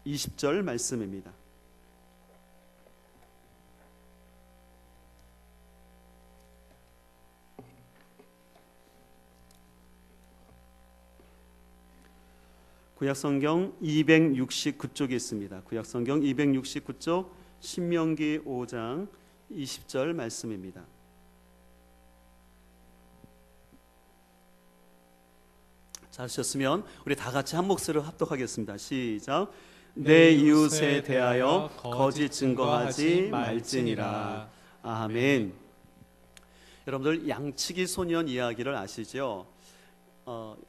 20절 말씀입니다. 구약성경 269쪽에 있습니다. 구약성경 269쪽 신명기 5장 20절 말씀입니다. 찾으셨으면 우리 다 같이 한 목소리로 합독하겠습니다. 시작. 내 이웃에 대하여 거짓 증거하지 말지니라. 아멘. 여러분들 양치기 소년 이야기를 아시죠?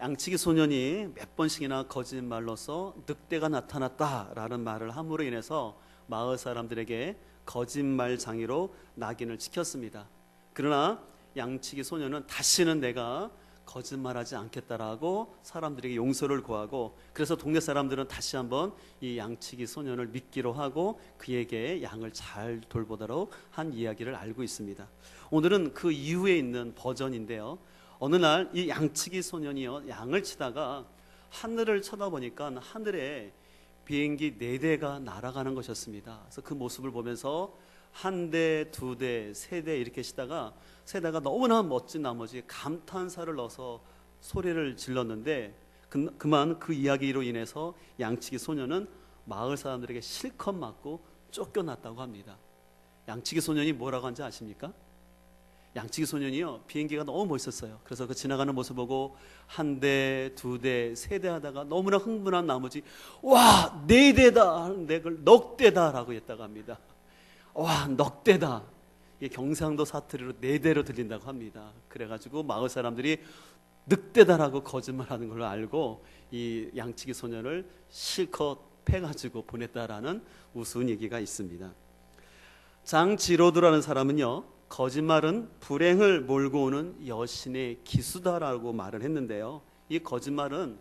양치기 소년이 몇 번씩이나 거짓말로서 늑대가 나타났다라는 말을 함으로 인해서 마을 사람들에게 거짓말장이로 낙인을 찍혔습니다. 그러나 양치기 소년은 다시는 내가 거짓말하지 않겠다라고 사람들에게 용서를 구하고, 그래서 동네 사람들은 다시 한번 이 양치기 소년을 믿기로 하고 그에게 양을 잘 돌보도록 한 이야기를 알고 있습니다. 오늘은 그 이후에 있는 버전인데요, 어느 날 이 양치기 소년이요 양을 치다가 하늘을 쳐다보니까 하늘에 비행기 4대가 날아가는 것이었습니다. 그래서 그 모습을 보면서 한 대, 두 대, 세 대 이렇게 치다가 세대가 너무나 멋진 나머지 감탄사를 넣어서 소리를 질렀는데, 그만 그 이야기로 인해서 양치기 소년은 마을 사람들에게 실컷 맞고 쫓겨났다고 합니다. 양치기 소년이 뭐라고 한지 아십니까? 양치기 소년이요 비행기가 너무 멋있었어요. 그래서 그 지나가는 모습 보고 한 대, 두 대, 세 대 하다가 너무나 흥분한 나머지 와, 4대다 하는데 그걸 넉대다라고 했다고 합니다. 와, 넉대다. 이게 경상도 사투리로 4대로 들린다고 합니다. 그래가지고 마을 사람들이 늑대다라고 거짓말하는 걸로 알고 이 양치기 소년을 실컷 패가지고 보냈다라는 우스운 얘기가 있습니다. 장지로드라는 사람은요, 거짓말은 불행을 몰고 오는 여신의 기수다라고 말을 했는데요, 이 거짓말은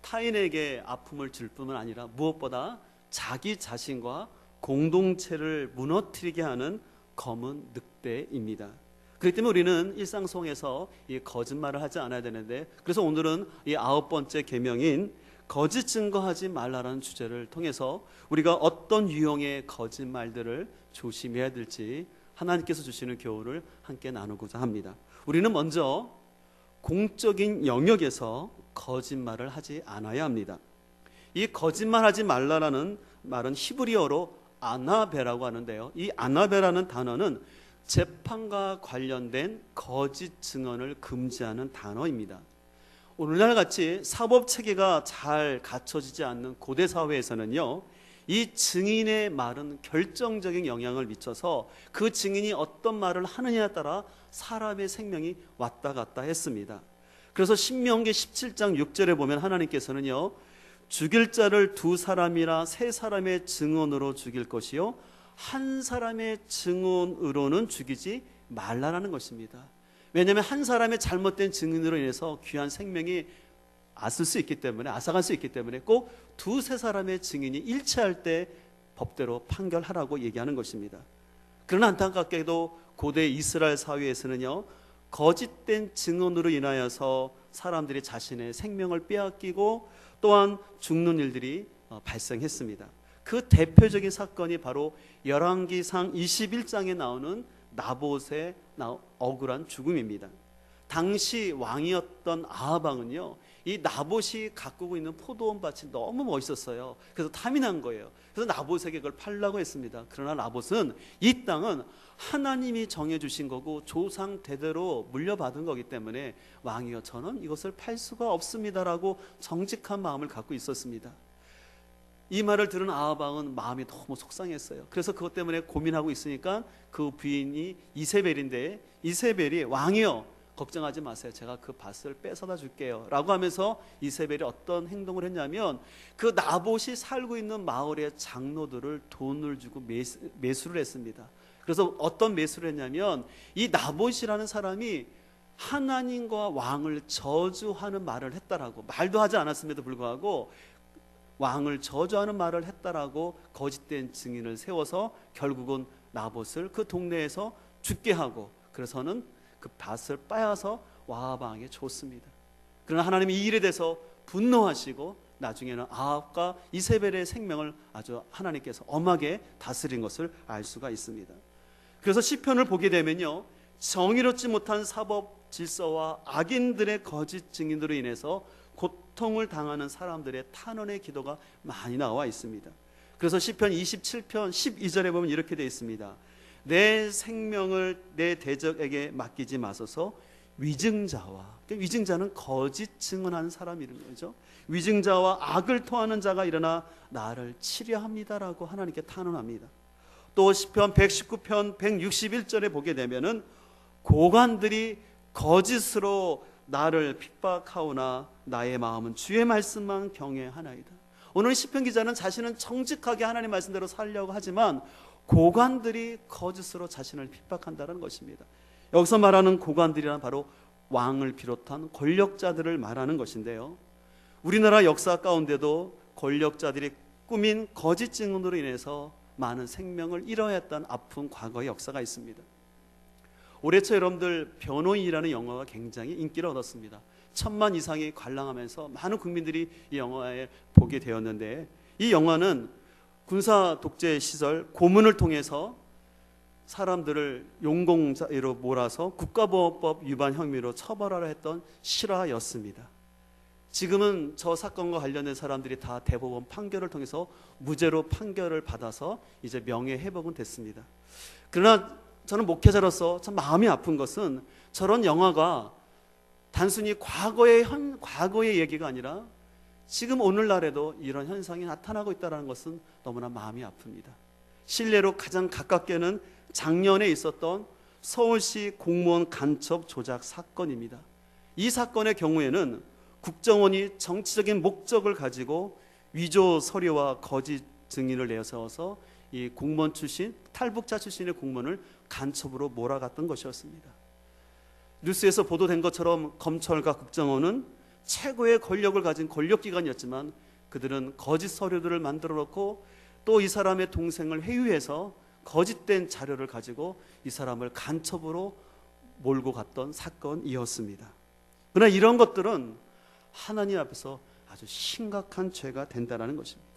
타인에게 아픔을 줄 뿐만 아니라 무엇보다 자기 자신과 공동체를 무너뜨리게 하는 검은 늑대입니다. 그렇기 때문에 우리는 일상 속에서 이 거짓말을 하지 않아야 되는데, 그래서 오늘은 이 9번째 계명인 거짓 증거하지 말라라는 주제를 통해서 우리가 어떤 유형의 거짓말들을 조심해야 될지 하나님께서 주시는 교훈을 함께 나누고자 합니다. 우리는 먼저 공적인 영역에서 거짓말을 하지 않아야 합니다. 이 거짓말하지 말라라는 말은 히브리어로 아나베라고 하는데요, 이 아나베라는 단어는 재판과 관련된 거짓 증언을 금지하는 단어입니다. 오늘날 같이 사법 체계가 잘 갖춰지지 않는 고대 사회에서는요, 이 증인의 말은 결정적인 영향을 미쳐서 그 증인이 어떤 말을 하느냐에 따라 사람의 생명이 왔다 갔다 했습니다. 그래서 신명기 17장 6절에 보면 하나님께서는요, 죽일 자를 2사람이나 3사람의 증언으로 죽일 것이요 한 사람의 증언으로는 죽이지 말라라는 것입니다. 왜냐하면 한 사람의 잘못된 증언으로 인해서 귀한 생명이 앗을 수 있기 때문에, 앗아갈 수 있기 때문에 꼭 2-3사람의 증인이 일치할 때 법대로 판결하라고 얘기하는 것입니다. 그러나 안타깝게도 고대 이스라엘 사회에서는요, 거짓된 증언으로 인하여서 사람들이 자신의 생명을 빼앗기고 또한 죽는 일들이 발생했습니다. 그 대표적인 사건이 바로 열왕기상 21장에 나오는 나봇의 억울한 죽음입니다. 당시 왕이었던 아합 왕은요, 이 나봇이 가꾸고 있는 포도원 밭이 너무 멋있었어요. 그래서 탐이 난 거예요. 그래서 나봇에게 그걸 팔라고 했습니다. 그러나 나봇은 이 땅은 하나님이 정해주신 거고 조상 대대로 물려받은 거기 때문에 왕이여 저는 이것을 팔 수가 없습니다라고 정직한 마음을 갖고 있었습니다. 이 말을 들은 아합 왕은 마음이 너무 속상했어요. 그래서 그것 때문에 고민하고 있으니까 그 부인이 이세벨인데, 이세벨이 왕이여 걱정하지 마세요, 제가 그 밭을 뺏어다 줄게요 라고 하면서 이세벨이 어떤 행동을 했냐면 그 나봇이 살고 있는 마을의 장로들을 돈을 주고 매수를 했습니다. 그래서 어떤 매수를 했냐면 이 나봇이라는 사람이 하나님과 왕을 저주하는 말을 했다라고, 말도 하지 않았음에도 불구하고 왕을 저주하는 말을 했다라고 거짓된 증인을 세워서 결국은 나봇을 그 동네에서 죽게 하고, 그래서는 그 밭을 빠야서 와합 왕에게 줬습니다. 그러나 하나님이 이 일에 대해서 분노하시고 나중에는 아합과 이세벨의 생명을 아주 하나님께서 엄하게 다스린 것을 알 수가 있습니다. 그래서 시편을 보게 되면요, 정의롭지 못한 사법 질서와 악인들의 거짓 증인으로 인해서 고통을 당하는 사람들의 탄원의 기도가 많이 나와 있습니다. 그래서 시편 27편 12절에 보면 이렇게 되어 있습니다. 내 생명을 내 대적에게 맡기지 마소서. 위증자와, 위증자는 거짓 증언하는 사람이라는 거죠. 위증자와 악을 토하는 자가 일어나 나를 치려합니다라고 하나님께 탄원합니다. 또 시편 119편 161절에 보게 되면은 고관들이 거짓으로 나를 핍박하오나 나의 마음은 주의 말씀만 경외하나이다. 오늘 시편 기자는 자신은 정직하게 하나님 말씀대로 살려고 하지만 고관들이 거짓으로 자신을 핍박한다는 것입니다. 여기서 말하는 고관들이란 바로 왕을 비롯한 권력자들을 말하는 것인데요, 우리나라 역사 가운데도 권력자들이 꾸민 거짓 증언으로 인해서 많은 생명을 잃어야 했던 아픈 과거의 역사가 있습니다. 올해 초 여러분들 변호인이라는 영화가 굉장히 인기를 얻었습니다. 1000만 이상이 관람하면서 많은 국민들이 이 영화에 보게 되었는데, 이 영화는 군사 독재 시절 고문을 통해서 사람들을 용공자로 몰아서 국가보안법 위반 혐의로 처벌하려 했던 실화였습니다. 지금은 저 사건과 관련된 사람들이 다 대법원 판결을 통해서 무죄로 판결을 받아서 이제 명예회복은 됐습니다. 그러나 저는 목회자로서 참 마음이 아픈 것은 저런 영화가 단순히 과거의 얘기가 아니라 지금 오늘날에도 이런 현상이 나타나고 있다는 것은 너무나 마음이 아픕니다. 실례로 가장 가깝게는 작년에 있었던 서울시 공무원 간첩 조작 사건입니다. 이 사건의 경우에는 국정원이 정치적인 목적을 가지고 위조 서류와 거짓 증인을 내세워서 이 공무원 출신, 탈북자 출신의 공무원을 간첩으로 몰아갔던 것이었습니다. 뉴스에서 보도된 것처럼 검찰과 국정원은 최고의 권력을 가진 권력기관이었지만 그들은 거짓 서류들을 만들어 놓고 또 이 사람의 동생을 회유해서 거짓된 자료를 가지고 이 사람을 간첩으로 몰고 갔던 사건이었습니다. 그러나 이런 것들은 하나님 앞에서 아주 심각한 죄가 된다는 것입니다.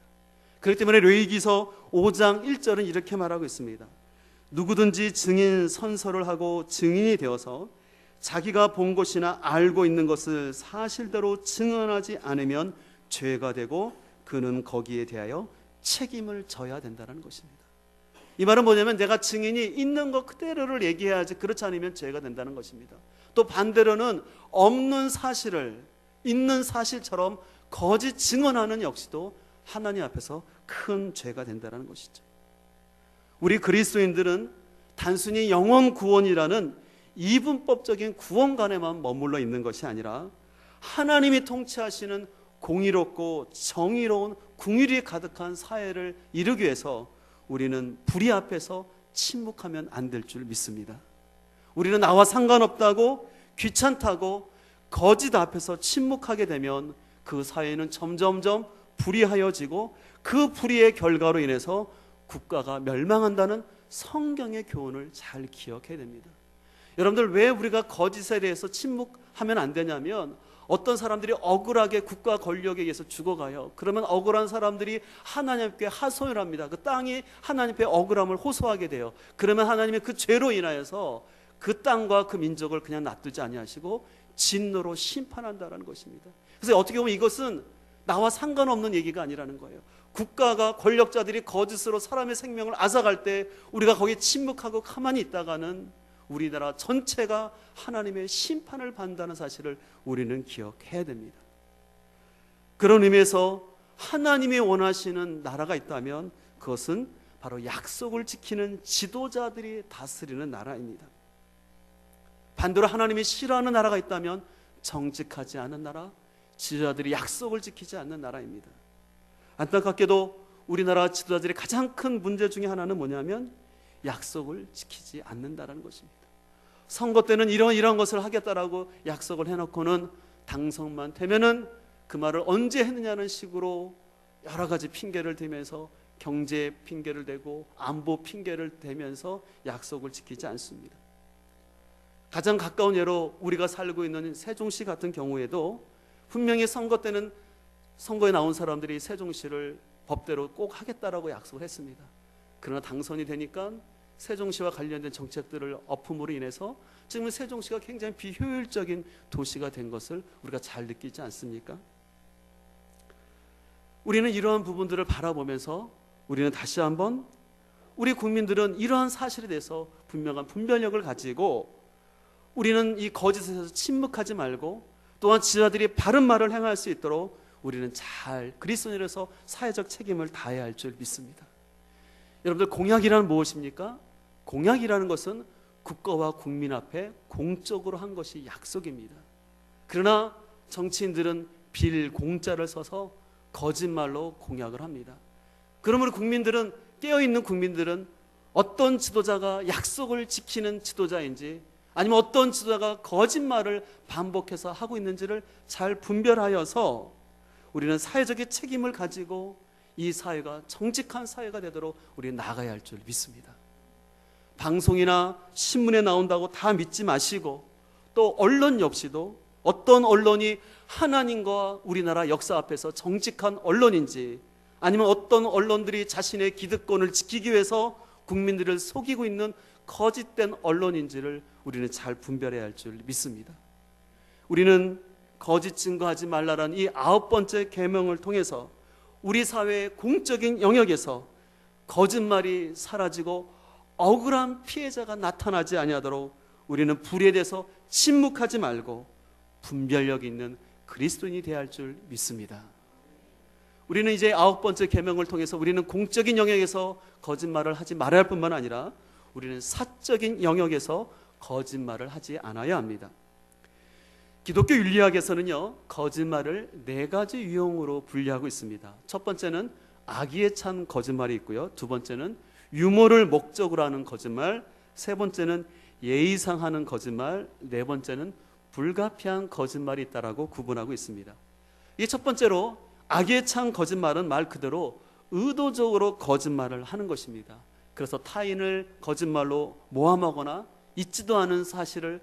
그렇기 때문에 레위기서 5장 1절은 이렇게 말하고 있습니다. 누구든지 증인 선서를 하고 증인이 되어서 자기가 본 것이나 알고 있는 것을 사실대로 증언하지 않으면 죄가 되고 그는 거기에 대하여 책임을 져야 된다는 것입니다. 이 말은 뭐냐면 내가 증인이 있는 것 그대로를 얘기해야지, 그렇지 않으면 죄가 된다는 것입니다. 또 반대로는 없는 사실을 있는 사실처럼 거짓 증언하는 역시도 하나님 앞에서 큰 죄가 된다는 것이죠. 우리 그리스도인들은 단순히 영원 구원이라는 이분법적인 구원관에만 머물러 있는 것이 아니라 하나님이 통치하시는 공의롭고 정의로운 궁율이 가득한 사회를 이루기 위해서 우리는 불의 앞에서 침묵하면 안 될 줄 믿습니다. 우리는 나와 상관없다고 귀찮다고 거짓 앞에서 침묵하게 되면 그 사회는 점점점 불의하여지고 그 불의의 결과로 인해서 국가가 멸망한다는 성경의 교훈을 잘 기억해야 됩니다. 여러분들, 왜 우리가 거짓에 대해서 침묵하면 안 되냐면 어떤 사람들이 억울하게 국가 권력에 의해서 죽어가요. 그러면 억울한 사람들이 하나님께 하소연을 합니다. 그 땅이 하나님께 억울함을 호소하게 돼요. 그러면 하나님의 그 죄로 인하여서 그 땅과 그 민족을 그냥 놔두지 아니하시고 진노로 심판한다는 것입니다. 그래서 어떻게 보면 이것은 나와 상관없는 얘기가 아니라는 거예요. 국가가, 권력자들이 거짓으로 사람의 생명을 앗아갈 때 우리가 거기에 침묵하고 가만히 있다가는 우리나라 전체가 하나님의 심판을 받는다는 사실을 우리는 기억해야 됩니다. 그런 의미에서 하나님이 원하시는 나라가 있다면 그것은 바로 약속을 지키는 지도자들이 다스리는 나라입니다. 반대로 하나님이 싫어하는 나라가 있다면 정직하지 않은 나라, 지도자들이 약속을 지키지 않는 나라입니다. 안타깝게도 우리나라 지도자들의 가장 큰 문제 중에 하나는 뭐냐면 약속을 지키지 않는다는 것입니다. 선거 때는 이런 것을 하겠다라고 약속을 해놓고는 당선만 되면은 그 말을 언제 했느냐는 식으로 여러 가지 핑계를 대면서 경제 핑계를 대고 안보 핑계를 대면서 약속을 지키지 않습니다. 가장 가까운 예로 우리가 살고 있는 세종시 같은 경우에도 분명히 선거 때는 선거에 나온 사람들이 세종시를 법대로 꼭 하겠다라고 약속을 했습니다. 그러나 당선이 되니까 세종시와 관련된 정책들을 엎음으로 인해서 지금 세종시가 굉장히 비효율적인 도시가 된 것을 우리가 잘 느끼지 않습니까? 우리는 이러한 부분들을 바라보면서 우리는 다시 한번 우리 국민들은 이러한 사실에 대해서 분명한 분별력을 가지고 우리는 이 거짓에서 침묵하지 말고 또한 지자들이 바른 말을 행할 수 있도록 우리는 잘 그리스도인으로서 사회적 책임을 다해야 할 줄 믿습니다. 여러분들, 공약이란 무엇입니까? 공약이라는 것은 국가와 국민 앞에 공적으로 한 것이 약속입니다. 그러나 정치인들은 빌공짜를 써서 거짓말로 공약을 합니다. 그러므로 국민들은, 깨어있는 국민들은 어떤 지도자가 약속을 지키는 지도자인지 아니면 어떤 지도자가 거짓말을 반복해서 하고 있는지를 잘 분별하여서 우리는 사회적인 책임을 가지고 이 사회가 정직한 사회가 되도록 우리는 나가야 할 줄 믿습니다. 방송이나 신문에 나온다고 다 믿지 마시고, 또 언론 역시도 어떤 언론이 하나님과 우리나라 역사 앞에서 정직한 언론인지 아니면 어떤 언론들이 자신의 기득권을 지키기 위해서 국민들을 속이고 있는 거짓된 언론인지를 우리는 잘 분별해야 할 줄 믿습니다. 우리는 거짓 증거하지 말라라는 이 9번째 계명을 통해서 우리 사회의 공적인 영역에서 거짓말이 사라지고 억울한 피해자가 나타나지 아니하도록 우리는 불의에 대해서 침묵하지 말고 분별력 있는 그리스도인이 되어야 할 줄 믿습니다. 우리는 이제 9번째 계명을 통해서 우리는 공적인 영역에서 거짓말을 하지 말아야 할 뿐만 아니라 우리는 사적인 영역에서 거짓말을 하지 않아야 합니다. 기독교 윤리학에서는요, 거짓말을 4가지 유형으로 분류하고 있습니다. 첫 번째는 악의에 찬 거짓말이 있고요, 두 번째는 유머를 목적으로 하는 거짓말, 세 번째는 예의상 하는 거짓말, 네 번째는 불가피한 거짓말이 있다라고 구분하고 있습니다. 이 첫 번째로 악의에 찬 거짓말은 말 그대로 의도적으로 거짓말을 하는 것입니다. 그래서 타인을 거짓말로 모함하거나 있지도 않은 사실을,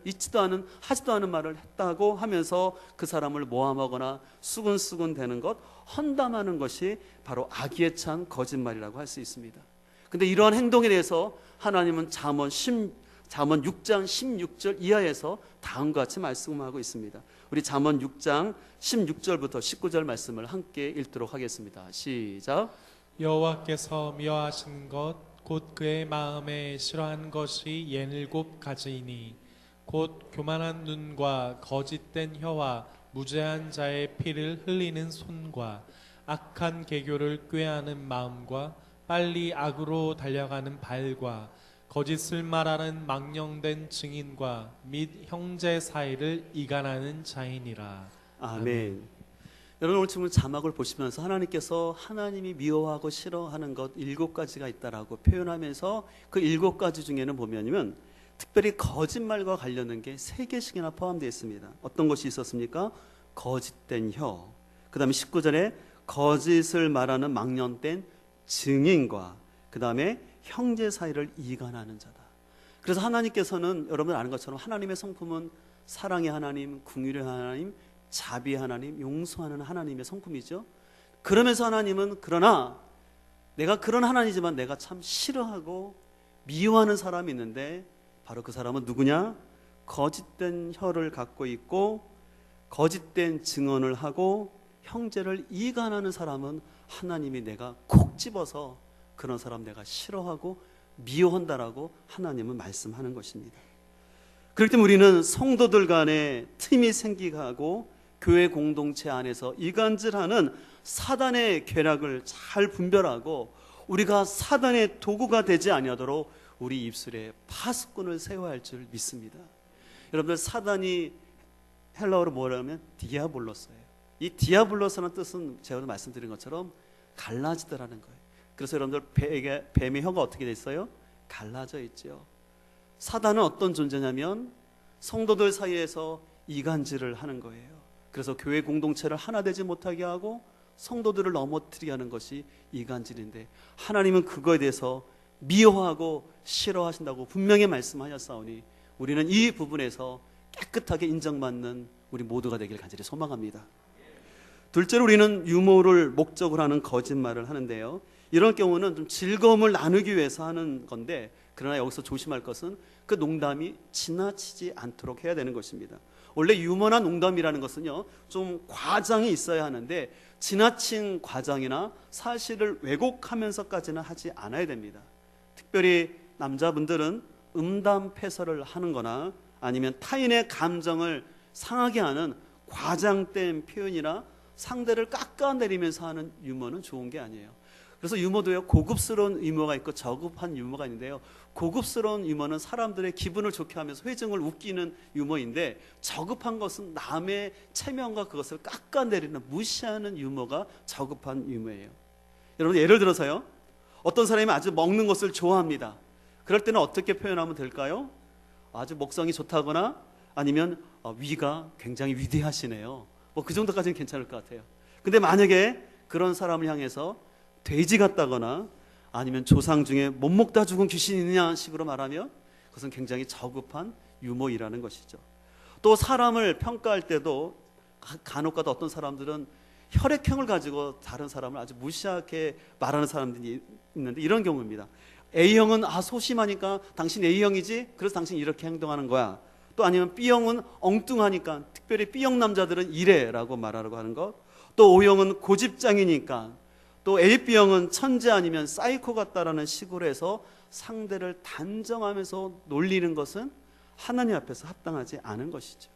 하지도 않은 말을 했다고 하면서 그 사람을 모함하거나 수근수근 되는 것, 험담하는 것이 바로 악의에 찬 거짓말이라고 할 수 있습니다. 근데 이러한 행동에 대해서 하나님은 잠언 6장 16절 이하에서 다음과 같이 말씀하고 있습니다. 우리 잠언 6장 16절부터 19절 말씀을 함께 읽도록 하겠습니다. 시작. 여호와께서 미워하신 것 곧 그의 마음에 싫어한 것이 7가지이니 곧 교만한 눈과 거짓된 혀와 무죄한 자의 피를 흘리는 손과 악한 계교를 꾀하는 마음과 빨리 악으로 달려가는 발과 거짓을 말하는 망령된 증인과 및 형제 사이를 이간하는 자이니라. 아멘. 여러분, 오늘 지금 자막을 보시면서 하나님께서 하나님이 미워하고 싫어하는 것 7가지가 있다라고 표현하면서 그 7가지 중에는 보면은 특별히 거짓말과 관련된 게 3개씩이나 포함되어 있습니다. 어떤 것이 있었습니까? 거짓된 혀, 그 다음에 19절에 거짓을 말하는 망령된 증인과 그 다음에 형제 사이를 이간하는 자다. 그래서 하나님께서는 여러분 아는 것처럼 하나님의 성품은 사랑의 하나님, 긍휼의 하나님, 자비의 하나님, 용서하는 하나님의 성품이죠. 그러면서 하나님은 그러나 내가 그런 하나님이지만 내가 참 싫어하고 미워하는 사람이 있는데 바로 그 사람은 누구냐? 거짓된 혀를 갖고 있고 거짓된 증언을 하고 형제를 이간하는 사람은 하나님이 내가 콕 집어서 그런 사람 내가 싫어하고 미워한다라고 하나님은 말씀하는 것입니다. 그렇기 때문에 우리는 성도들 간에 틈이 생기게 하고 교회 공동체 안에서 이간질하는 사단의 계략을 잘 분별하고 우리가 사단의 도구가 되지 아니하도록 우리 입술에 파수꾼을 세워야 할 줄 믿습니다. 여러분들, 사단이 헬라어로 뭐라면 디아볼로스예요. 이 디아볼로스라는 뜻은 제가 말씀드린 것처럼 갈라지더라는 거예요. 그래서 여러분들 뱀의 혀가 어떻게 돼 있어요? 갈라져 있죠. 사단은 어떤 존재냐면 성도들 사이에서 이간질을 하는 거예요. 그래서 교회 공동체를 하나 되지 못하게 하고 성도들을 넘어뜨리게 하는 것이 이간질인데 하나님은 그거에 대해서 미워하고 싫어하신다고 분명히 말씀하셨사오니 우리는 이 부분에서 깨끗하게 인정받는 우리 모두가 되길 간절히 소망합니다. 둘째로 우리는 유머를 목적으로 하는 거짓말을 하는데요. 이런 경우는 좀 즐거움을 나누기 위해서 하는 건데, 그러나 여기서 조심할 것은 그 농담이 지나치지 않도록 해야 되는 것입니다. 원래 유머나 농담이라는 것은요, 좀 과장이 있어야 하는데 지나친 과장이나 사실을 왜곡하면서까지는 하지 않아야 됩니다. 특별히 남자분들은 음담패설을 하는 거나 아니면 타인의 감정을 상하게 하는 과장된 표현이나 상대를 깎아내리면서 하는 유머는 좋은 게 아니에요. 그래서 유머도요, 고급스러운 유머가 있고 저급한 유머가 있는데요, 고급스러운 유머는 사람들의 기분을 좋게 하면서 회중을 웃기는 유머인데, 저급한 것은 남의 체면과 그것을 깎아내리는, 무시하는 유머가 저급한 유머예요. 여러분, 예를 들어서요, 어떤 사람이 아주 먹는 것을 좋아합니다. 그럴 때는 어떻게 표현하면 될까요? 아주 먹성이 좋다거나 아니면 위가 굉장히 위대하시네요, 뭐 그 정도까지는 괜찮을 것 같아요. 근데 만약에 그런 사람을 향해서 돼지 같다거나 아니면 조상 중에 못 먹다 죽은 귀신이 있느냐 식으로 말하면 그것은 굉장히 저급한 유머이라는 것이죠. 또 사람을 평가할 때도 간혹가다 어떤 사람들은 혈액형을 가지고 다른 사람을 아주 무시하게 말하는 사람들이 있는데, 이런 경우입니다. A형은 소심하니까 당신 A형이지, 그래서 당신 이렇게 행동하는 거야. 또 아니면 B형은 엉뚱하니까 특별히 B형 남자들은 이래라고 말하려고 하는 것. 또 O형은 고집장이니까, 또 AB형은 천재 아니면 사이코 같다라는 식으로 해서 상대를 단정하면서 놀리는 것은 하나님 앞에서 합당하지 않은 것이죠.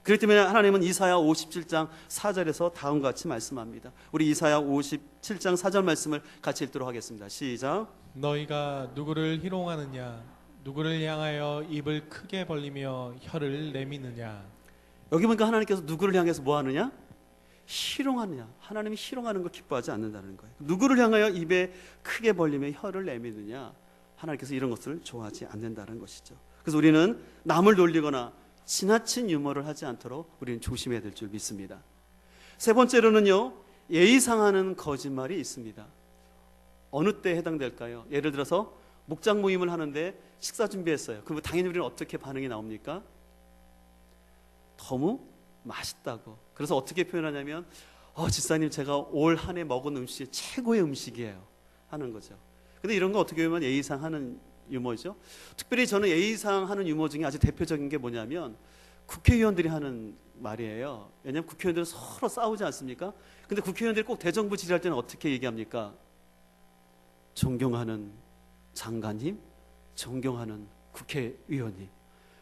그렇기 때문에 하나님은 이사야 57장 4절에서 다음과 같이 말씀합니다. 우리 이사야 57장 4절 말씀을 같이 읽도록 하겠습니다. 시작. 너희가 누구를 희롱하느냐? 누구를 향하여 입을 크게 벌리며 혀를 내미느냐? 여기 보니까 하나님께서 누구를 향해서 뭐 하느냐? 희롱하느냐. 하나님이 희롱하는 걸 기뻐하지 않는다는 거예요. 누구를 향하여 입에 크게 벌리며 혀를 내미느냐? 하나님께서 이런 것을 좋아하지 않는다는 것이죠. 그래서 우리는 남을 놀리거나 지나친 유머를 하지 않도록 우리는 조심해야 될 줄 믿습니다. 세 번째로는요, 예의상하는 거짓말이 있습니다. 어느 때 해당될까요? 예를 들어서 목장 모임을 하는데 식사 준비했어요. 그럼 당연히 우리는 어떻게 반응이 나옵니까? 너무 맛있다고. 그래서 어떻게 표현하냐면 집사님, 제가 올 한 해 먹은 음식이 최고의 음식이에요 하는 거죠. 근데 이런 거 어떻게 보면 예의상 하는 유머죠. 특별히 저는 예의상 하는 유머 중에 아주 대표적인 게 뭐냐면 국회의원들이 하는 말이에요. 왜냐하면 국회의원들은 서로 싸우지 않습니까? 근데 국회의원들이 꼭 대정부 질의할 때는 어떻게 얘기합니까? 존경하는 장관님, 존경하는 국회의원님.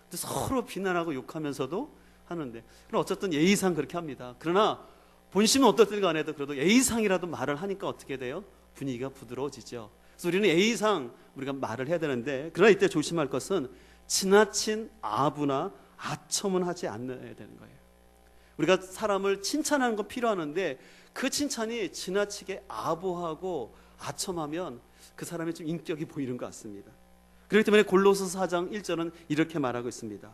근데 서로 비난하고 욕하면서도 하는데, 그럼 어쨌든 예의상 그렇게 합니다. 그러나 본심은 어떻든 간에도 그래도 예의상이라도 말을 하니까 어떻게 돼요? 분위기가 부드러워지죠. 그래서 우리는 예의상 우리가 말을 해야 되는데, 그러나 이때 조심할 것은 지나친 아부나 아첨은 하지 않아야 되는 거예요. 우리가 사람을 칭찬하는 건 필요하는데 그 칭찬이 지나치게 아부하고 아첨하면 그 사람의 좀 인격이 보이는 것 같습니다. 그렇기 때문에 골로새서 4장 1절은 이렇게 말하고 있습니다.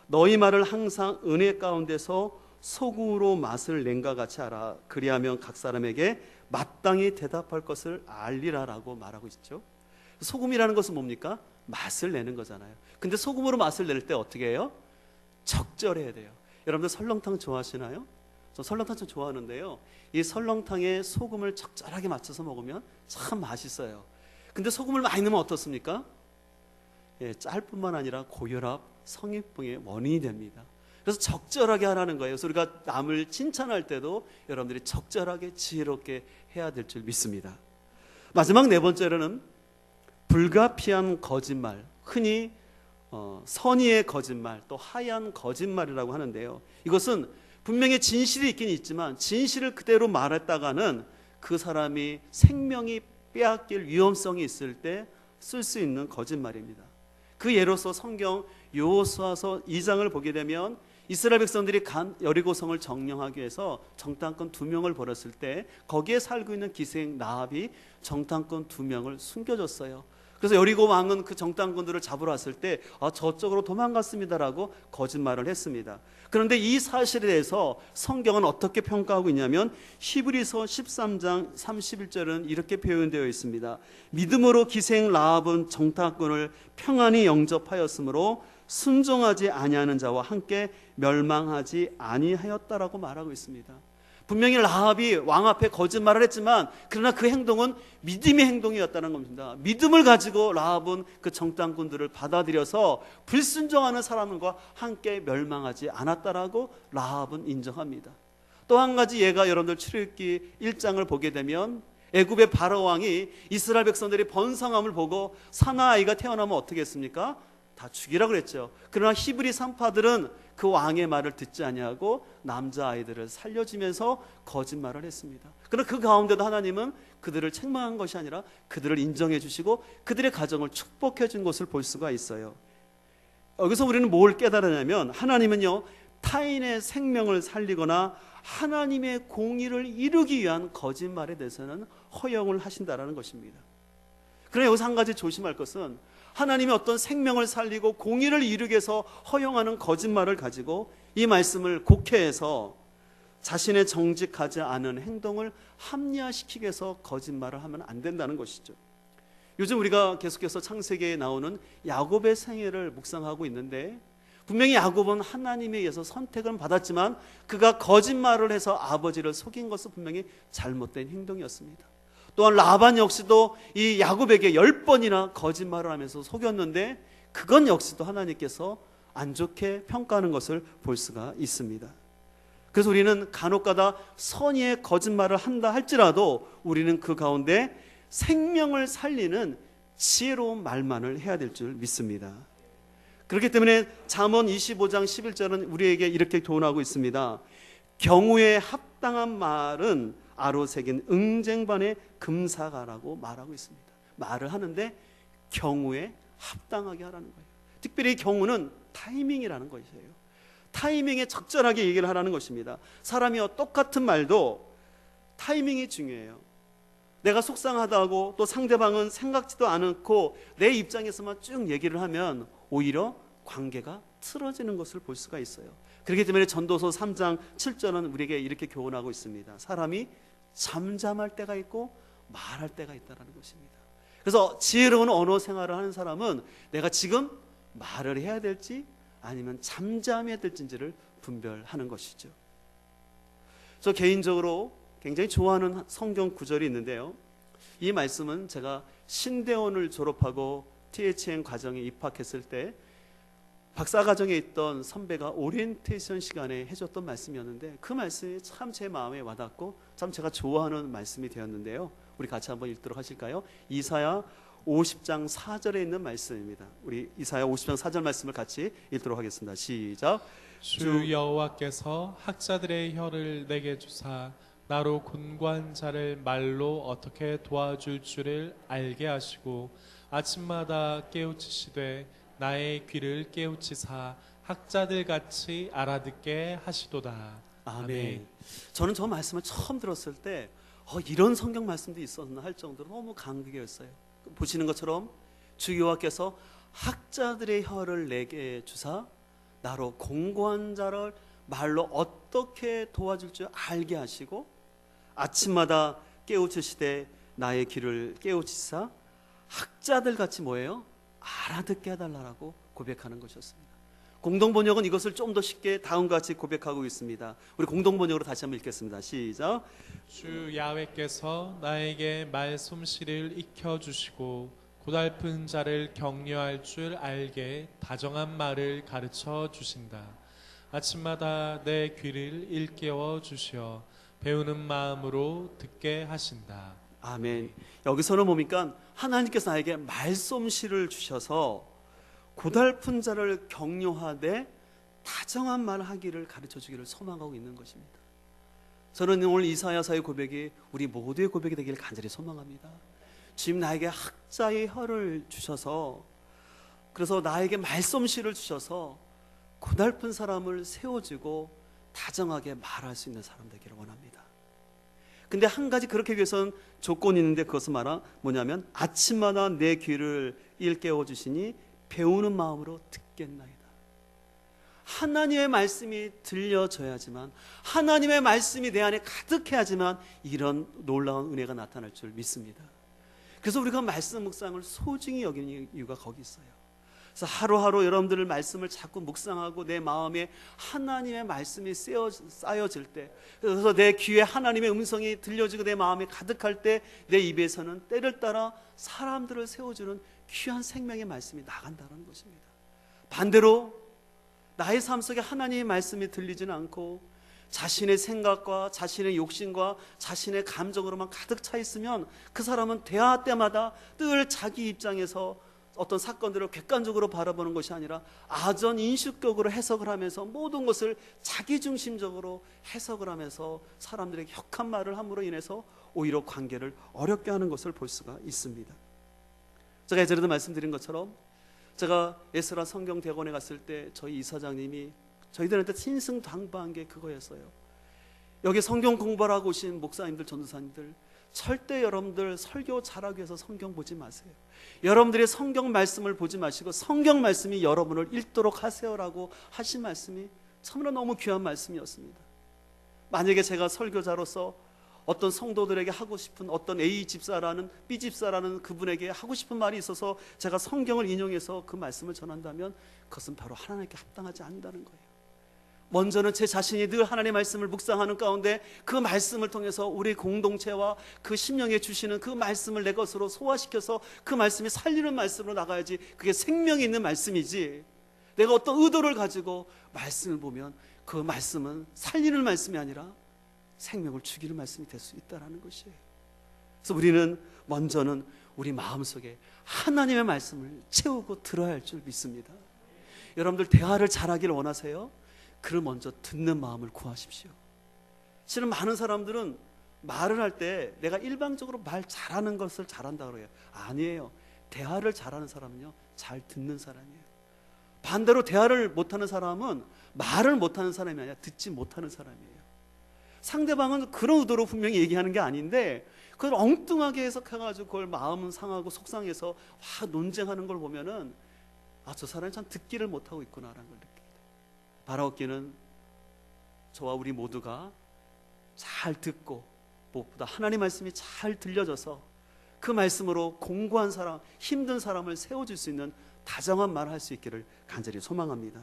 너희 말을 항상 은혜 가운데서 소금으로 맛을 낸과 같이 하라. 그리하면 각 사람에게 마땅히 대답할 것을 알리라라고 말하고 있죠. 소금이라는 것은 뭡니까? 맛을 내는 거잖아요. 근데 소금으로 맛을 낼 때 어떻게 해요? 적절해야 돼요. 여러분들 설렁탕 좋아하시나요? 저 설렁탕 좀 좋아하는데요, 이 설렁탕에 소금을 적절하게 맞춰서 먹으면 참 맛있어요. 근데 소금을 많이 넣으면 어떻습니까? 짤 뿐만 아니라 고혈압, 성인병의 원인이 됩니다. 그래서 적절하게 하라는 거예요. 그래서 우리가 남을 칭찬할 때도 여러분들이 적절하게 지혜롭게 해야 될 줄 믿습니다. 마지막 네 번째로는 불가피한 거짓말, 흔히 선의의 거짓말, 또 하얀 거짓말이라고 하는데요, 이것은 분명히 진실이 있긴 있지만 진실을 그대로 말했다가는 그 사람이 생명이 빼앗길 위험성이 있을 때 쓸 수 있는 거짓말입니다. 그 예로서 성경 여호수아서 2장을 보게 되면 이스라엘 백성들이 여리고성을 점령하기 위해서 정탐꾼 2명을 보냈을 때 거기에 살고 있는 기생 라합이 정탐꾼 2명을 숨겨줬어요. 그래서 여리고 왕은 그 정탐꾼들을 잡으러 왔을 때 저쪽으로 도망갔습니다라고 거짓말을 했습니다. 그런데 이 사실에 대해서 성경은 어떻게 평가하고 있냐면 히브리서 13장 31절은 이렇게 표현되어 있습니다. 믿음으로 기생 라합은 정탐꾼을 평안히 영접하였으므로 순종하지 아니하는 자와 함께 멸망하지 아니하였다라고 말하고 있습니다. 분명히 라합이 왕 앞에 거짓말을 했지만 그러나 그 행동은 믿음의 행동이었다는 겁니다. 믿음을 가지고 라합은 그 정탐꾼들을 받아들여서 불순종하는 사람과 함께 멸망하지 않았다라고 라합은 인정합니다. 또 한 가지 예가 여러분들 출애굽기 1장을 보게 되면 애굽의 바로 왕이 이스라엘 백성들이 번성함을 보고 사나아이가 태어나면 어떻게 했습니까? 다 죽이라고 그랬죠. 그러나 히브리 산파들은 그 왕의 말을 듣지 아니하고 남자아이들을 살려주면서 거짓말을 했습니다. 그러나 그 가운데도 하나님은 그들을 책망한 것이 아니라 그들을 인정해 주시고 그들의 가정을 축복해 준 것을 볼 수가 있어요. 여기서 우리는 뭘 깨달으냐면 하나님은요, 타인의 생명을 살리거나 하나님의 공의를 이루기 위한 거짓말에 대해서는 허용을 하신다라는 것입니다. 그러나 여기서 한 가지 조심할 것은 하나님이 어떤 생명을 살리고 공의를 이루기 위해서 허용하는 거짓말을 가지고 이 말씀을 곡해해서 자신의 정직하지 않은 행동을 합리화시키기 위해서 거짓말을 하면 안 된다는 것이죠. 요즘 우리가 계속해서 창세기에 나오는 야곱의 생애를 묵상하고 있는데 분명히 야곱은 하나님에 의해서 선택을 받았지만 그가 거짓말을 해서 아버지를 속인 것은 분명히 잘못된 행동이었습니다. 또한 라반 역시도 이 야곱에게 10번이나 거짓말을 하면서 속였는데 그건 역시도 하나님께서 안 좋게 평가하는 것을 볼 수가 있습니다. 그래서 우리는 간혹가다 선의의 거짓말을 한다 할지라도 우리는 그 가운데 생명을 살리는 지혜로운 말만을 해야 될 줄 믿습니다. 그렇기 때문에 잠언 25장 11절은 우리에게 이렇게 교훈하고 있습니다. 경우에 합당한 말은 아로 새긴 응쟁반의 금사가라고 말하고 있습니다. 말을 하는데 경우에 합당하게 하라는 거예요. 특별히 경우는 타이밍이라는 것이에요. 타이밍에 적절하게 얘기를 하라는 것입니다. 사람이요, 똑같은 말도 타이밍이 중요해요. 내가 속상하다고 또 상대방은 생각지도 않고 내 입장에서만 쭉 얘기를 하면 오히려 관계가 틀어지는 것을 볼 수가 있어요. 그렇기 때문에 전도서 3장 7절은 우리에게 이렇게 교훈하고 있습니다. 사람이 잠잠할 때가 있고 말할 때가 있다는 것입니다. 그래서 지혜로운 언어 생활을 하는 사람은 내가 지금 말을 해야 될지 아니면 잠잠해야 될지를 분별하는 것이죠. 저 개인적으로 굉장히 좋아하는 성경 구절이 있는데요, 이 말씀은 제가 신대원을 졸업하고 THN 과정에 입학했을 때 박사과정에 있던 선배가 오리엔테이션 시간에 해줬던 말씀이었는데 그 말씀이 참 제 마음에 와닿고 참 제가 좋아하는 말씀이 되었는데요, 우리 같이 한번 읽도록 하실까요? 이사야 50장 4절에 있는 말씀입니다. 우리 이사야 50장 4절 말씀을 같이 읽도록 하겠습니다. 시작. 주 여호와께서 학자들의 혀를 내게 주사 나로 곤고한 자를 말로 어떻게 도와줄 줄을 알게 하시고 아침마다 깨우치시되 나의 귀를 깨우치사 학자들 같이 알아듣게 하시도다. 아멘. 저는 저 말씀을 처음 들었을 때 이런 성경 말씀도 있었나 할 정도로 너무 감격이었어요. 보시는 것처럼 주 여호와께서 학자들의 혀를 내게 주사 나로 공고한 자를 말로 어떻게 도와줄 줄 알게 하시고 아침마다 깨우치시되 나의 귀를 깨우치사 학자들 같이 뭐예요? 알아듣게 해달라고 고백하는 것이었습니다. 공동번역은 이것을 좀 더 쉽게 다음과 같이 고백하고 있습니다. 우리 공동번역으로 다시 한번 읽겠습니다. 시작. 주 야훼께서 나에게 말솜씨를 익혀주시고 고달픈 자를 격려할 줄 알게 다정한 말을 가르쳐 주신다. 아침마다 내 귀를 일깨워 주시어 배우는 마음으로 듣게 하신다. 아멘. 여기서는 뭡니까? 하나님께서 나에게 말솜씨를 주셔서 고달픈 자를 격려하되 다정한 말 하기를 가르쳐 주기를 소망하고 있는 것입니다. 저는 오늘 이사야서의 고백이 우리 모두의 고백이 되기를 간절히 소망합니다. 주님, 나에게 학자의 혀를 주셔서, 그래서 나에게 말솜씨를 주셔서 고달픈 사람을 세워주고 다정하게 말할 수 있는 사람 되기를 원합니다. 근데 한 가지 그렇게 위해서는 조건이 있는데 그것은 뭐냐면 아침마다 내 귀를 일깨워 주시니 배우는 마음으로 듣겠나이다. 하나님의 말씀이 들려져야지만, 하나님의 말씀이 내 안에 가득해야지만 이런 놀라운 은혜가 나타날 줄 믿습니다. 그래서 우리가 말씀 묵상을 소중히 여기는 이유가 거기 있어요. 그래서 하루하루 여러분들의 말씀을 자꾸 묵상하고 내 마음에 하나님의 말씀이 쌓여질 때, 그래서 내 귀에 하나님의 음성이 들려지고 내 마음이 가득할 때 내 입에서는 때를 따라 사람들을 세워주는 귀한 생명의 말씀이 나간다는 것입니다. 반대로 나의 삶 속에 하나님의 말씀이 들리지는 않고 자신의 생각과 자신의 욕심과 자신의 감정으로만 가득 차 있으면 그 사람은 대화 때마다 늘 자기 입장에서 어떤 사건들을 객관적으로 바라보는 것이 아니라 아전 인식적으로 해석을 하면서 모든 것을 자기중심적으로 해석을 하면서 사람들에게 격한 말을 함으로 인해서 오히려 관계를 어렵게 하는 것을 볼 수가 있습니다. 제가 예전에도 말씀드린 것처럼 제가 에스라 성경대학원에 갔을 때 저희 이사장님이 저희들한테 신승당부한 게 그거였어요. 여기 성경 공부를 하고 오신 목사님들, 전도사님들, 절대 여러분들 설교 잘하기 위해서 성경 보지 마세요. 여러분들이 성경 말씀을 보지 마시고 성경 말씀이 여러분을 읽도록 하세요라고 하신 말씀이 참으로 너무 귀한 말씀이었습니다. 만약에 제가 설교자로서 어떤 성도들에게 하고 싶은, 어떤 A 집사라는 B 집사라는 그분에게 하고 싶은 말이 있어서 제가 성경을 인용해서 그 말씀을 전한다면 그것은 바로 하나님께 합당하지 않는다는 거예요. 먼저는 제 자신이 늘 하나님의 말씀을 묵상하는 가운데 그 말씀을 통해서 우리 공동체와 그 심령에 주시는 그 말씀을 내 것으로 소화시켜서 그 말씀이 살리는 말씀으로 나가야지, 그게 생명이 있는 말씀이지, 내가 어떤 의도를 가지고 말씀을 보면 그 말씀은 살리는 말씀이 아니라 생명을 죽이는 말씀이 될 수 있다는 것이에요. 그래서 우리는 먼저는 우리 마음속에 하나님의 말씀을 채우고 들어야 할 줄 믿습니다. 여러분들 대화를 잘하기를 원하세요? 그를 먼저 듣는 마음을 구하십시오. 실은 많은 사람들은 말을 할 때 내가 일방적으로 말 잘하는 것을 잘한다고 그래요. 아니에요. 대화를 잘하는 사람은요, 잘 듣는 사람이에요. 반대로 대화를 못하는 사람은 말을 못하는 사람이 아니라 듣지 못하는 사람이에요. 상대방은 그런 의도로 분명히 얘기하는 게 아닌데 그걸 엉뚱하게 해석해가지고 그걸 마음은 상하고 속상해서 논쟁하는 걸 보면은 저 사람이 참 듣기를 못하고 있구나라는 걸 느낍니다. 바라옵기는 저와 우리 모두가 잘 듣고 무엇보다 하나님 말씀이 잘 들려져서 그 말씀으로 공고한 사람, 힘든 사람을 세워줄 수 있는 다정한 말을 할 수 있기를 간절히 소망합니다.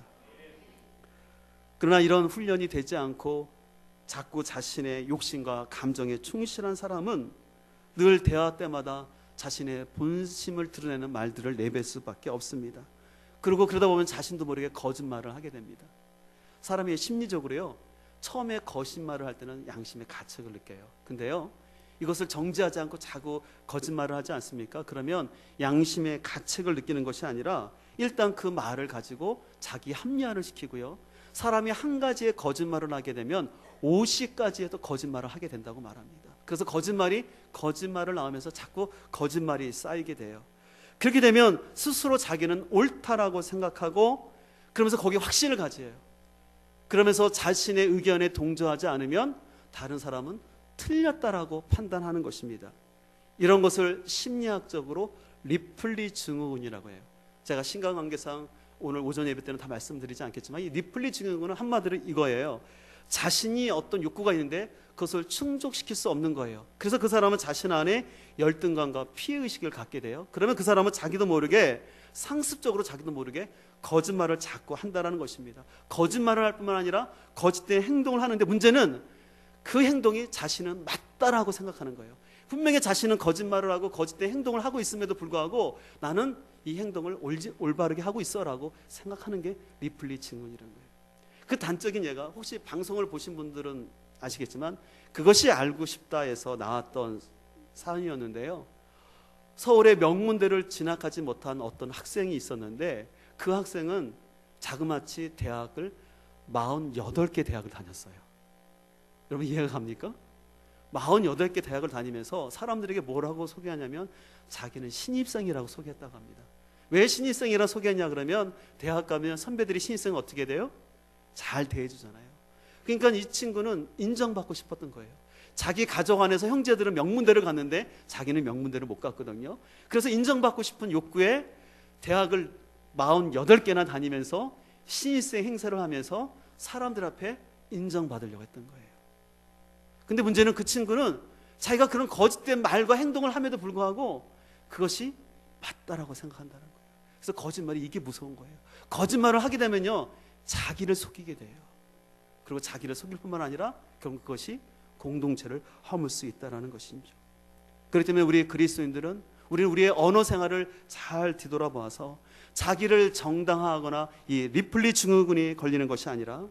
그러나 이런 훈련이 되지 않고 자꾸 자신의 욕심과 감정에 충실한 사람은 늘 대화 때마다 자신의 본심을 드러내는 말들을 내뱉을 수밖에 없습니다. 그리고 그러다 보면 자신도 모르게 거짓말을 하게 됩니다. 사람이 심리적으로요, 처음에 거짓말을 할 때는 양심의 가책을 느껴요. 근데요, 이것을 정지하지 않고 자꾸 거짓말을 하지 않습니까? 그러면 양심의 가책을 느끼는 것이 아니라 일단 그 말을 가지고 자기 합리화를 시키고요, 사람이 한 가지의 거짓말을 하게 되면 50가지에도 거짓말을 하게 된다고 말합니다. 그래서 거짓말을 나오면서 자꾸 거짓말이 쌓이게 돼요. 그렇게 되면 스스로 자기는 옳다라고 생각하고 그러면서 거기에 확신을 가져요. 그러면서 자신의 의견에 동조하지 않으면 다른 사람은 틀렸다라고 판단하는 것입니다. 이런 것을 심리학적으로 리플리 증후군이라고 해요. 제가 신강관계상 오늘 오전 예배 때는 다 말씀드리지 않겠지만 이 리플리 증후군은 한마디로 이거예요. 자신이 어떤 욕구가 있는데 그것을 충족시킬 수 없는 거예요. 그래서 그 사람은 자신 안에 열등감과 피해의식을 갖게 돼요. 그러면 그 사람은 자기도 모르게, 상습적으로 자기도 모르게 거짓말을 자꾸 한다는 것입니다. 거짓말을 할 뿐만 아니라 거짓된 행동을 하는데 문제는 그 행동이 자신은 맞다라고 생각하는 거예요. 분명히 자신은 거짓말을 하고 거짓된 행동을 하고 있음에도 불구하고 나는 이 행동을 올바르게 하고 있어라고 생각하는 게 리플리 증후군이라는 거예요. 그 단적인 예가, 혹시 방송을 보신 분들은 아시겠지만 그것이 알고 싶다에서 나왔던 사연이었는데요, 서울의 명문대를 진학하지 못한 어떤 학생이 있었는데 그 학생은 자그마치 대학을 48개 대학을 다녔어요. 여러분 이해가 갑니까? 48개 대학을 다니면서 사람들에게 뭐라고 소개하냐면 자기는 신입생이라고 소개했다고 합니다. 왜 신입생이라고 소개했냐 그러면 대학 가면 선배들이 신입생은 어떻게 돼요? 잘 대해주잖아요. 그러니까 이 친구는 인정받고 싶었던 거예요. 자기 가족 안에서 형제들은 명문대를 갔는데 자기는 명문대를 못 갔거든요. 그래서 인정받고 싶은 욕구에 대학을 48개나 다니면서 신입생 행세를 하면서 사람들 앞에 인정받으려고 했던 거예요. 근데 문제는 그 친구는 자기가 그런 거짓된 말과 행동을 함에도 불구하고 그것이 맞다라고 생각한다는 거예요. 그래서 거짓말이 이게 무서운 거예요. 거짓말을 하게 되면요, 자기를 속이게 돼요. 그리고 자기를 속일 뿐만 아니라 결국 그것이 공동체를 허물 수 있다는 것이죠. 그렇기 때문에 우리 그리스도인들은 우리의 언어 생활을 잘 뒤돌아보아서 자기를 정당화하거나 이 리플리 증후군이 걸리는 것이 아니라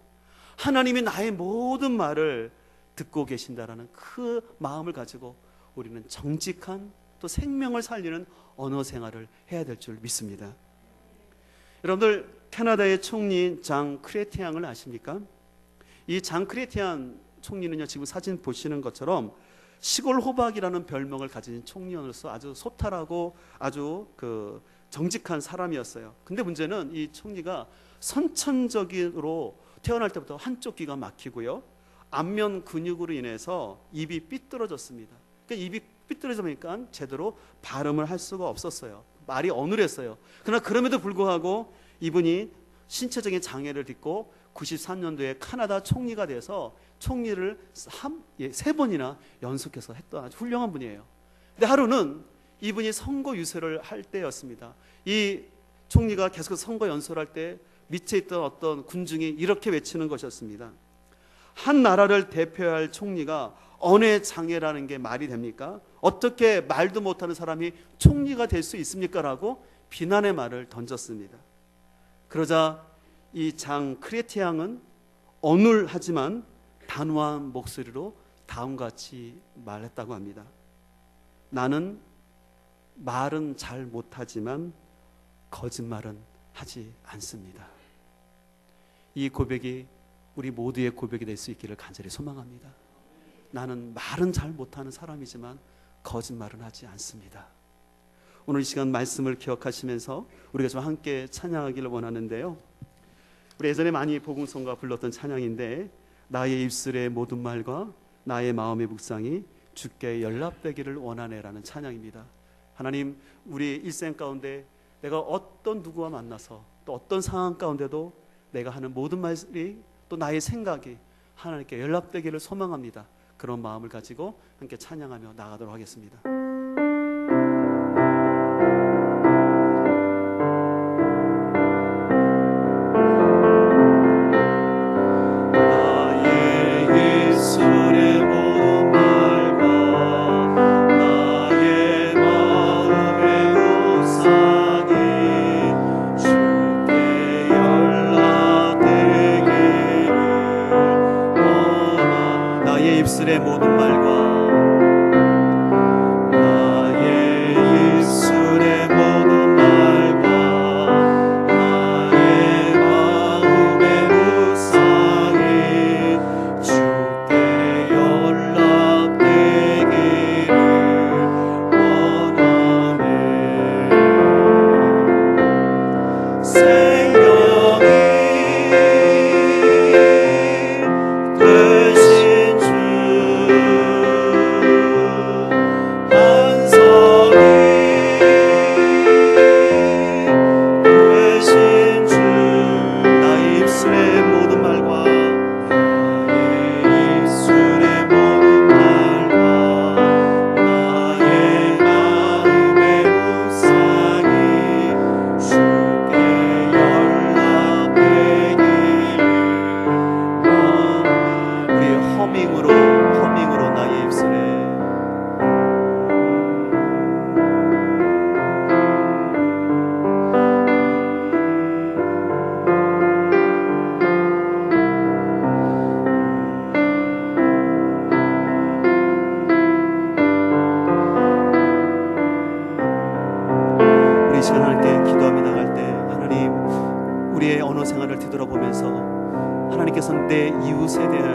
하나님이 나의 모든 말을 듣고 계신다라는 그 마음을 가지고 우리는 정직한 또 생명을 살리는 언어 생활을 해야 될 줄 믿습니다. 여러분들, 캐나다의 총리인 장 크레티앙을 아십니까? 이 장 크레티앙 총리는요, 지금 사진 보시는 것처럼 시골 호박이라는 별명을 가진 총리로서 아주 소탈하고 아주 정직한 사람이었어요. 근데 문제는 이 총리가 선천적으로 태어날 때부터 한쪽 귀가 막히고요, 안면 근육으로 인해서 입이 삐뚤어졌습니다. 그러니까 입이 삐뚤어지니까 제대로 발음을 할 수가 없었어요. 말이 어눌했어요. 그러나 그럼에도 불구하고 이분이 신체적인 장애를 딛고 93년도에 캐나다 총리가 돼서 총리를 3번이나 연속해서 했던 아주 훌륭한 분이에요. 근데 하루는 이분이 선거 유세를 할 때였습니다. 이 총리가 계속 선거 연설을 할 때 밑에 있던 어떤 군중이 이렇게 외치는 것이었습니다. 한 나라를 대표할 총리가 언어의 장애라는 게 말이 됩니까? 어떻게 말도 못하는 사람이 총리가 될 수 있습니까? 라고 비난의 말을 던졌습니다. 그러자 이 장 크레티앙은 어눌하지만 단호한 목소리로 다음과 같이 말했다고 합니다. 나는 말은 잘 못하지만 거짓말은 하지 않습니다. 이 고백이 우리 모두의 고백이 될 수 있기를 간절히 소망합니다. 나는 말은 잘 못하는 사람이지만 거짓말은 하지 않습니다. 오늘 이 시간 말씀을 기억하시면서 우리가 좀 함께 찬양하기를 원하는데요, 우리 예전에 많이 복음성가 불렀던 찬양인데, 나의 입술의 모든 말과 나의 마음의 묵상이 주께 연락되기를 원하네라는 찬양입니다. 하나님, 우리 일생 가운데 내가 어떤 누구와 만나서 또 어떤 상황 가운데도 내가 하는 모든 말이 또 나의 생각이 하나님께 연락되기를 소망합니다. 그런 마음을 가지고 함께 찬양하며 나가도록 하겠습니다. 입술의 모든 말과 나의 입술의 모든 말과 나의 마음의 묵상이 주께 연락되기를 원하네. 생명이 되신 주 허밍으로 나의 입술에 우리 시간 함께 기도하며 나갈 때 하나님, 우리의 언어 생활을 뒤돌아보면서 하나님께서는 내 이웃에 대한